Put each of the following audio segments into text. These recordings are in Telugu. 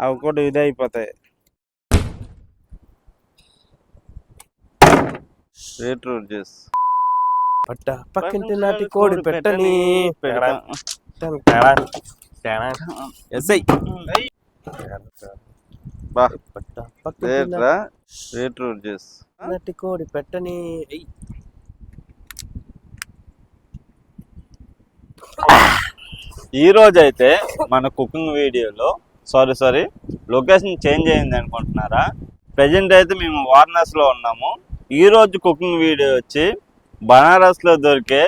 అవి కూడా ఇదే అయిపోతాయి. Beetroot juice. పక్కింటి నాటి కోడి పెట్టని బీట్రూట్ జ్యూస్ నాటి కోడి పెట్టని. ఈ రోజు అయితే మన కుకింగ్ వీడియోలో సారీ లొకేషన్ చేంజ్ అయింది అనుకుంటున్నారా? ప్రజెంట్ అయితే మేము వారణాసిలో ఉన్నాము. ఈ రోజు కుకింగ్ వీడియో వచ్చి బనారస్లో దొరికే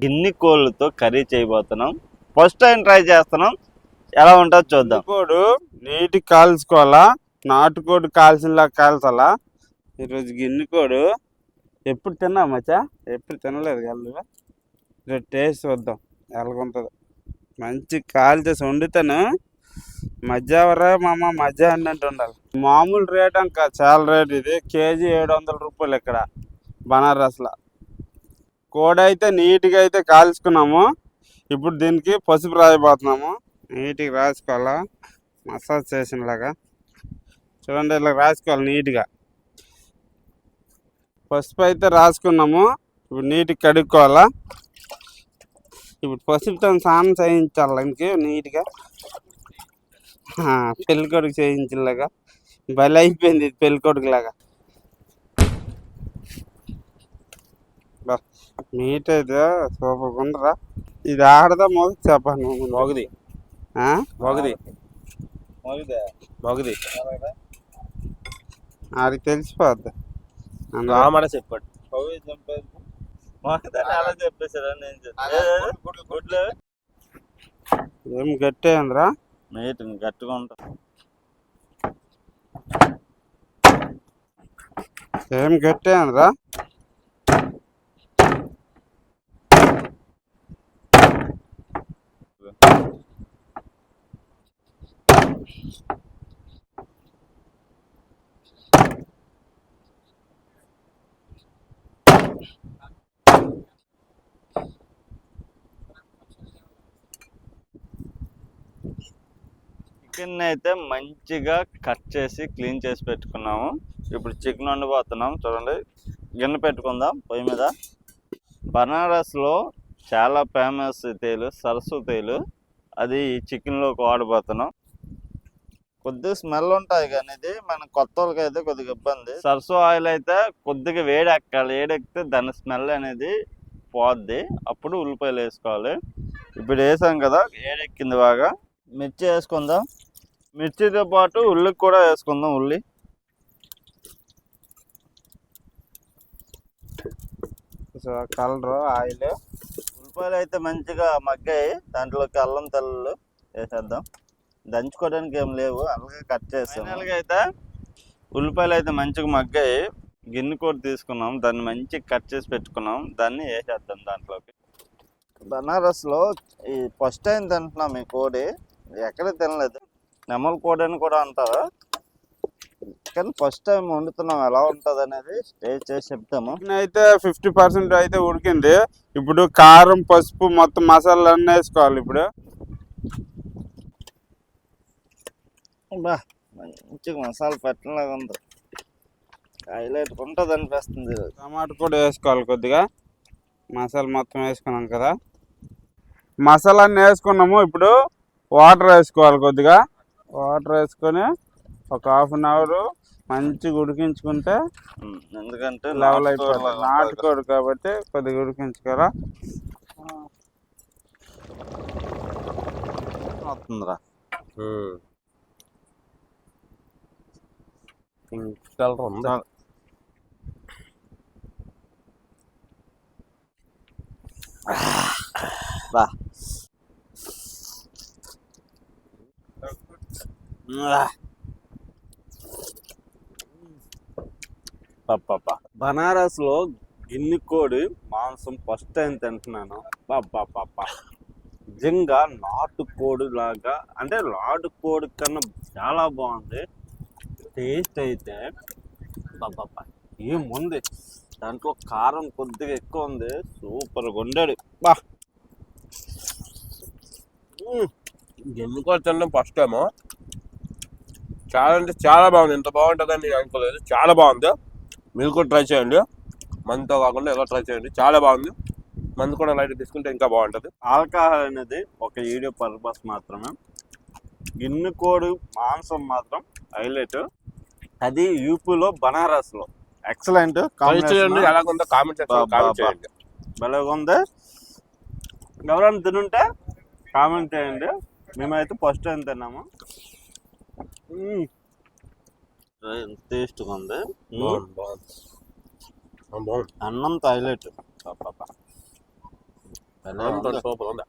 గిన్నె కోళ్ళతో కర్రీ చేయబోతున్నాం. ఫస్ట్ టైం ట్రై చేస్తున్నాం, ఎలా ఉంటుందో చూద్దాం. కోడు నీటి కాల్చుకోవాలా, నాటుకోడు కాల్చినలా కాల్చాలా. ఈరోజు గిన్నె కోడు ఎప్పుడు తిన్నా మచ్చా? ఎప్పుడు తినలేదు కదా. రేపు టేస్ట్ చూద్దాం ఎలాగుంటుందో. మంచి కాల్చేసి వండుతాను. మధ్యావరా మామ మధ్య అన్నట్టు ఉండాలి. మామూలు రేట్ అంక చాలా రేట్. ఇది కేజీ 700 రూపాయలు ఇక్కడ బనారస్లో. కోడి అయితే నీట్గా అయితే కాల్చుకున్నాము. ఇప్పుడు దీనికి పసుపు రాయబోతున్నాము. నీట్గా రాసుకోవాలా, మసాజ్ చేసినలాగా. చూడండి ఇలా రాసుకోవాలి నీట్గా. పసుపు అయితే రాసుకున్నాము. ఇప్పుడు నీట్గా కడుక్కోవాలా. ఇప్పుడు పసుపుతో స్నానం చేయించాలి ఇంకే నీట్గా. పెళ్ళికొడుకు చేయించేలాగా భలే అయిపోయింది పెళ్ళికొడుకు లాగా. మీట్ అయితే సూపర్గా ఉండరా. ఇది ఆడదా మొగది చెప్పాను. మొగది మొగది మొగది ఆడికి తెలిసిపోద్ది. రామడ చెప్పాడు. ఏం గట్టే అందరా మేట్ గట్టిగా ఉంటా. ఏం గట్టే అందరా. చికెన్ అయితే మంచిగా కట్ చేసి క్లీన్ చేసి పెట్టుకున్నాము. ఇప్పుడు చికెన్ వండిపోతున్నాం. చూడండి, గిన్నె పెట్టుకుందాం పొయ్యి మీద. బనారస్లో చాలా ఫేమస్ తేలు సరస్సు తేలు. అది చికెన్లోకి వాడిపోతున్నాం. కొద్దిగా స్మెల్ ఉంటాయి కానీ ఇది మన కొత్త వాళ్ళకి అయితే కొద్దిగా ఇబ్బంది. సరస్సు ఆయిల్ అయితే కొద్దిగా వేడెక్కాలి. వేడెక్కితే దాని స్మెల్ అనేది పోద్ది. అప్పుడు ఉల్లిపాయలు వేసుకోవాలి. ఇప్పుడు వేసాం కదా, వేడెక్కింది బాగా. మిర్చి వేసుకుందాం. మిర్చితో పాటు ఉల్లికి కూడా వేసుకుందాం. ఉల్లి కలరు ఆయిల్. ఉల్లిపాయలు అయితే మంచిగా మగ్గాయి. దాంట్లోకి అల్లం తెల్లలు వేసేద్దాం. దంచుకోవడానికి ఏం లేవు, అలాగే కట్ చేస్తాం. ఫైనల్గా అయితే ఉల్లిపాయలు అయితే మంచిగా మగ్గాయి. గిన్నె కూడా తీసుకున్నాం, దాన్ని మంచిగా కట్ చేసి పెట్టుకున్నాం. దాన్ని వేసేద్దాం దాంట్లోకి. బనారస్లో ఈ ఫస్ట్ టైం తింటున్నాం ఈ కోడి. ఎక్కడ తినలేదు. నెమల కోడి అని కూడా అంటారు, కానీ ఫస్ట్ టైం వండుతున్నాం. ఎలా ఉంటుంది అనేది టేస్ట్ చేసి చెప్తాము. అయితే 50% అయితే ఉడికింది. ఇప్పుడు కారం, పసుపు, మొత్తం మసాలా అన్నీ వేసుకోవాలి. ఇప్పుడు బా మంచిగా మసాలా పెట్టలాగా ఉంది. హైలైట్ ఉంటుంది అనిపిస్తుంది. టమాటా కూడా వేసుకోవాలి కొద్దిగా. మసాలా మొత్తం వేసుకున్నాం కదా, మసాలా అన్నీ వేసుకున్నాము. ఇప్పుడు వాటర్ వేసుకోవాలి కొద్దిగా. వాటర్ వేసుకొని ఒక 1/2 అవర్ మంచిగా ఉడికించుకుంటే, ఎందుకంటే లెవెల్ అయిపోతుంది. నాటుకోడు కాబట్టి కొద్దిగా ఉడికించుకోరా. వస్తుందిరా పింక్ కలర్ ఉంది. బనారస్ లో గిన్నె కోడి మాంసం ఫస్ట్ టైం తింటున్నాను. నిజంగా నాటుకోడి లాగా, అంటే నాటుకోడి కన్నా చాలా బాగుంది టేస్ట్ అయితే. ఏముంది దాంట్లో, కారం కొద్దిగా ఎక్కువ ఉంది. సూపర్గా వండాడు. గిన్నె కోడి తినడం ఫస్ట్ టైము. చాలా అంటే చాలా బాగుంది. ఎంత బాగుంటుందని నేను అనుకోలేదు. చాలా బాగుంది. మీరు కూడా ట్రై చేయండి. మందుతో కాకుండా ఎలా ట్రై చేయండి. చాలా బాగుంది. మందు కూడా లైట్ తీసుకుంటే ఇంకా బాగుంటుంది. ఆల్కహాల్ అనేది ఒక వీడియో పర్పస్ మాత్రమే. గిన్నె కోడి మాంసం మాత్రం హైలైట్. అది యూపీలో బనారస్లో ఎక్సలెంట్. ట్రై చేయండి. ఎలాగుందో కామెంట్ కామెంట్ చేయండి. భలేగా ఉంది. ఎవరైనా తినుంటే కామెంట్ చేయండి. మేమైతే ఫస్ట్ టైం తిన్నాము. ఎంత టేస్ట్గా ఉంది. బాగుంది. అన్నంతో హైలైట్. సూపర్ ఉంది.